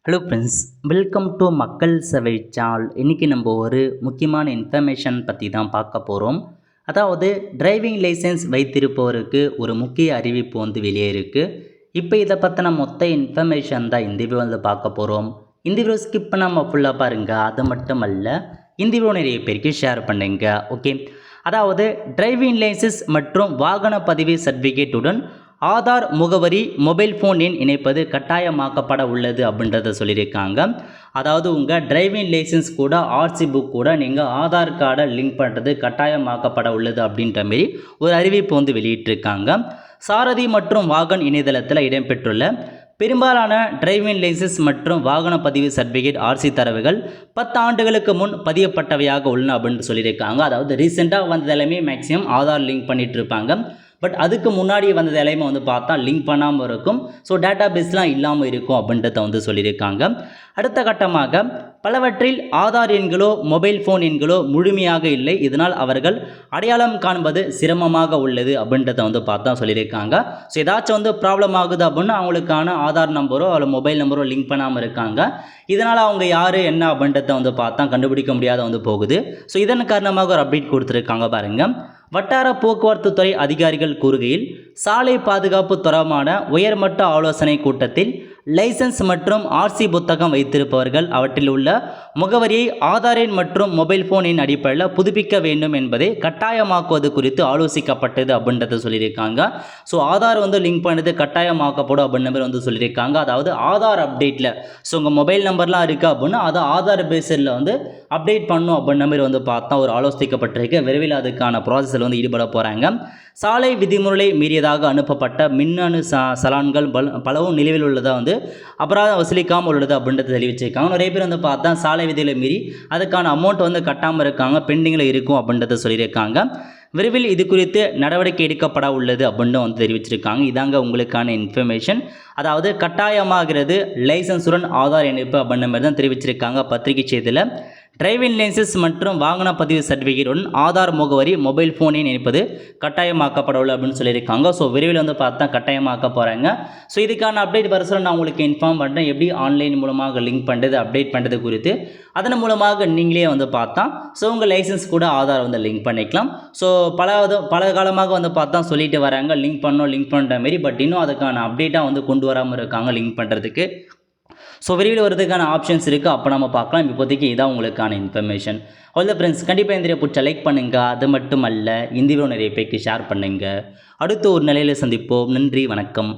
Hello friends, welcome to மக்கள் சேவை channel. இன்றைக்கி நம்ம ஒரு முக்கியமான இன்ஃபர்மேஷன் பற்றி தான் பார்க்க போகிறோம். அதாவது டிரைவிங் லைசன்ஸ் வைத்திருப்பவருக்கு ஒரு முக்கிய அறிவிப்பு வெளியே இருக்குது. இப்போ இதை பற்றின மொத்த இன்ஃபர்மேஷன் தான் இந்த வீடியோவில் பார்க்க போகிறோம். இந்த வீடியோ ஸ்கிப் பண்ணாமல் ஃபுல்லாக பாருங்கள். அது மட்டும் அல்ல, இந்த வீடியோ நிறைய பேருக்கு ஷேர் பண்ணுங்க. ஓகே, அதாவது டிரைவிங் லைசன்ஸ் மற்றும் வாகன பதிவு சர்டிஃபிகேட்டுடன் ஆதார் முகவரி மொபைல் ஃபோன் எண் இணைப்பது கட்டாயமாக்கப்பட உள்ளது அப்படின்றத சொல்லியிருக்காங்க. அதாவது உங்கள் டிரைவிங் லைசன்ஸ் கூட ஆர்சி புக் கூட நீங்கள் ஆதார் கார்டை லிங்க் பண்ணுறது கட்டாயமாக்கப்பட உள்ளது அப்படின்ற மாரி ஒரு அறிவிப்பு வெளியிட்டிருக்காங்க. சாரதி மற்றும் வாகன் இணையதளத்தில் இடம்பெற்றுள்ள பெரும்பாலான டிரைவிங் லைசன்ஸ் மற்றும் வாகன பதிவு சர்டிஃபிகேட் ஆர்சி தரவுகள் 10 ஆண்டுகளுக்கு முன் பதியப்பட்டவையாக உள்ளன அப்படின்னு சொல்லியிருக்காங்க. அதாவது ரீசெண்டாக வந்தது எல்லாமே மேக்ஸிமம் ஆதார் லிங்க் பண்ணிட்டு இருப்பாங்க. பட் அதுக்கு முன்னாடி வந்தது எல்லாமே பார்த்தா லிங்க் பண்ணாமல் இருக்கும். ஸோ டேட்டா பேஸ்லாம் இல்லாமல் இருக்கும் அப்படின்றத சொல்லியிருக்காங்க. அடுத்த கட்டமாக பலவற்றில் ஆதார் எண்களோ மொபைல் ஃபோன் எண்களோ முழுமையாக இல்லை. இதனால் அவர்கள் அடையாளம் காண்பது சிரமமாக உள்ளது அப்படின்றத பார்த்தா சொல்லியிருக்காங்க. ஸோ ஏதாச்சும் ப்ராப்ளம் ஆகுது அப்படின்னா அவங்களுக்கான ஆதார் நம்பரோ அல்ல மொபைல் நம்பரோ லிங்க் பண்ணாமல் இருக்காங்க. இதனால் அவங்க யார் என்ன அப்படின்றத பார்த்தா கண்டுபிடிக்க முடியாத போகுது. ஸோ இதன் காரணமாக ஒரு அப்டேட் கொடுத்துருக்காங்க பாருங்கள். வட்டார போக்குவரத்து துறை அதிகாரிகள் கூறுகையில், சாலை பாதுகாப்பு தொடர்பான உயர்மட்ட ஆலோசனை கூட்டத்தில் லைசன்ஸ் மற்றும் ஆர்சி புத்தகம் வைத்திருப்பவர்கள் அவற்றில் உள்ள முகவரியை ஆதார் எண் மற்றும் மொபைல் ஃபோன் எண் அடிப்படையில் புதுப்பிக்க வேண்டும் என்பதை கட்டாயமாக்குவது குறித்து ஆலோசிக்கப்பட்டது அப்படின்றத சொல்லியிருக்காங்க. ஸோ ஆதார் லிங்க் பண்ணது கட்டாயமாக்கப்படும் அப்படின்ற மாதிரி சொல்லியிருக்காங்க. அதாவது ஆதார் அப்டேட்டில் ஸோ உங்கள் மொபைல் நம்பர்லாம் இருக்குது அப்படின்னா அதை ஆதார் பேஸில் அப்டேட் பண்ணும் அப்படின்ற மாதிரி பார்த்தா ஒரு ஆலோசிக்கப்பட்டிருக்கு. விரைவில் அதுக்கான ப்ராசஸில் ஈடுபட போகிறாங்க. சாலை விதிமுறை மீறியதாக அனுப்பப்பட்ட மின்னணு சலான்கள் பலவும் நிலுவையில் உள்ளதாக அபராதம் வசூலிக்காமல் உள்ளது அப்படின்றத தெரிவிச்சிருக்காங்க. நிறைய பேர் பார்த்தா சாலை விதிகளை மீறி அதுக்கான அமௌண்ட் கட்டாமல் இருக்காங்க, பெண்டிங்கில் இருக்கும் அப்படின்றத சொல்லியிருக்காங்க. விரைவில் இது குறித்து நடவடிக்கை எடுக்கப்பட உள்ளது அப்படின்னு தெரிவிச்சிருக்காங்க. இதாங்க உங்களுக்கான இன்ஃபர்மேஷன். அதாவது கட்டாயமாகிறது லைசன்ஸுடன் ஆதார் இணைப்பு அப்படின்ற மாதிரி தான் தெரிவிச்சிருக்காங்க பத்திரிகை செய்தியில். டிரைவிங் லைசன்ஸ் மற்றும் வாகன பதிவு சர்டிஃபிகேட்டுடன் ஆதார் முகவரி மொபைல் ஃபோனை இணைப்பது கட்டாயமாக்கப்பட உள்ள அப்படின்னு சொல்லியிருக்காங்க. ஸோ விரைவில் பார்த்தா கட்டாயமாக்க போகிறாங்க. ஸோ இதுக்கான அப்டேட் வர நான் உங்களுக்கு இன்ஃபார்ம் பண்ணுறேன். எப்படி ஆன்லைன் மூலமாக லிங்க் பண்ணுறது அப்டேட் பண்ணுறது குறித்து. அதன் மூலமாக நீங்களே பார்த்தா ஸோ உங்கள் லைசன்ஸ் கூட ஆதார் லிங்க் பண்ணிக்கலாம். ஸோ பல காலமாக பார்த்தா சொல்லிட்டு வராங்க லிங்க் பண்ணுற மாரி. பட் இன்னும் அதுக்கான அப்டேட்டாக கொண்டு வராமல் இருக்காங்க லிங்க் பண்ணுறதுக்கு. ஸோ விரைவில் வரதுக்கான ஆப்ஷன்ஸ் இருக்குது. அப்போ நம்ம பார்க்கலாம். இப்போதைக்கு இதான் உங்களுக்கான இன்ஃபர்மேஷன். அவ்வளோ ஃப்ரெண்ட்ஸ், கண்டிப்பாக இந்த பிடிச்ச லைக் பண்ணுங்கள். அது மட்டும் அல்ல, இந்த வீடியோ நிறைய பேருக்கு ஷேர் பண்ணுங்கள். அடுத்து ஒரு நிலையில் சந்திப்போம். நன்றி, வணக்கம்.